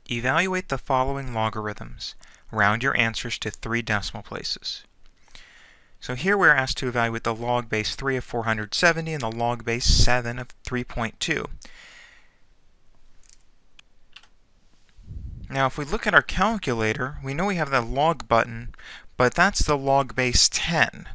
Evaluate the following logarithms. Round your answers to 3 decimal places. So here we're asked to evaluate the log base 3 of 470 and the log base 7 of 3.2. Now if we look at our calculator, we know we have the log button, but that's the log base 10.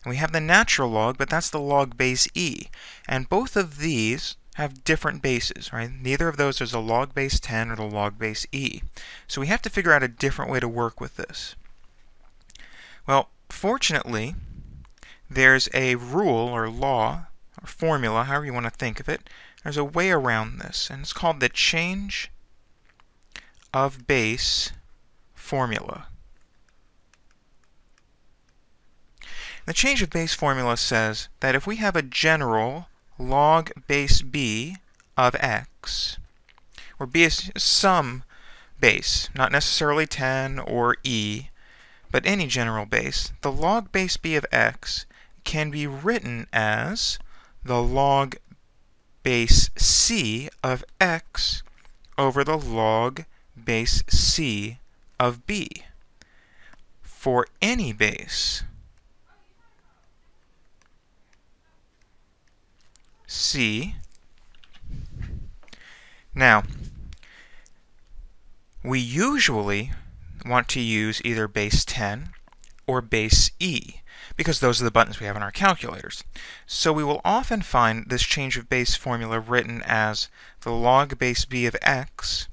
And we have the natural log, but that's the log base e. And both of these have different bases, right? Neither of those is a log base 10 or the log base e. So we have to figure out a different way to work with this. Well, fortunately, there's a rule or law or formula, however you want to think of it. There's a way around this, and it's called the change of base formula. The change of base formula says that if we have a general log base b of x, where b is some base, not necessarily 10 or e, but any general base, the log base b of x can be written as the log base c of x over the log base c of b for any base c. Now, we usually want to use either base 10 or base e, because those are the buttons we have in our calculators. So we will often find this change of base formula written as the log base b of x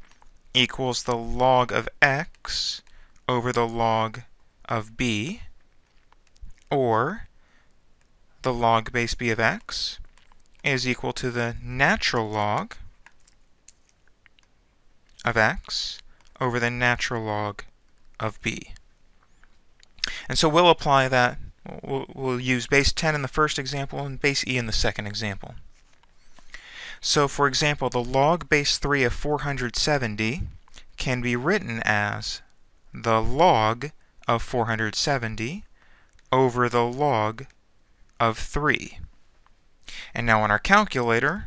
equals the log of x over the log of b, or the log base b of x is equal to the natural log of x over the natural log of b. And so we'll apply that. We'll use base 10 in the first example and base e in the second example. So for example, the log base 3 of 470 can be written as the log of 470 over the log of 3. And now on our calculator,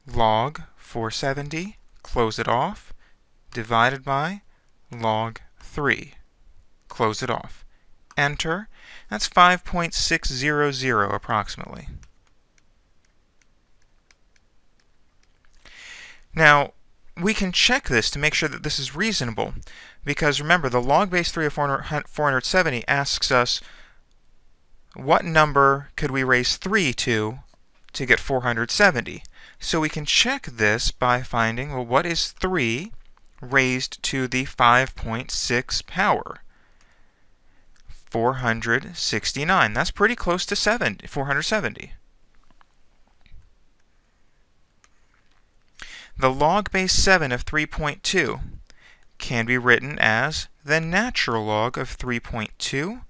log 470, close it off, divided by log 3, close it off. Enter. That's 5.600 approximately. Now, we can check this to make sure that this is reasonable, because remember, the log base 3 of 470 asks us what number could we raise 3 to get 470. So we can check this by finding, well, what is 3 raised to the 5.6 power? 469. That's pretty close to 470. The log base 7 of 3.2 can be written as the natural log of 3.2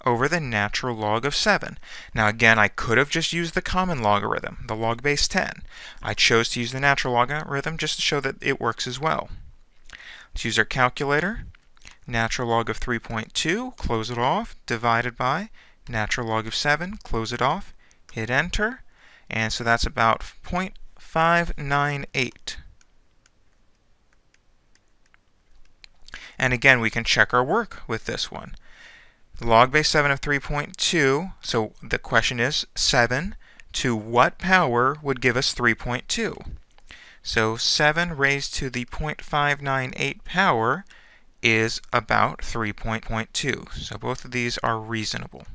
over the natural log of 7. Now again, I could have just used the common logarithm, the log base 10. I chose to use the natural logarithm just to show that it works as well. Let's use our calculator. Natural log of 3.2, close it off, divided by natural log of 7, close it off, hit enter, and so that's about 0.598. And again, we can check our work with this one. Log base 7 of 3.2, so the question is 7 to what power would give us 3.2? So 7 raised to the 0.598 power is about 3.2. So both of these are reasonable.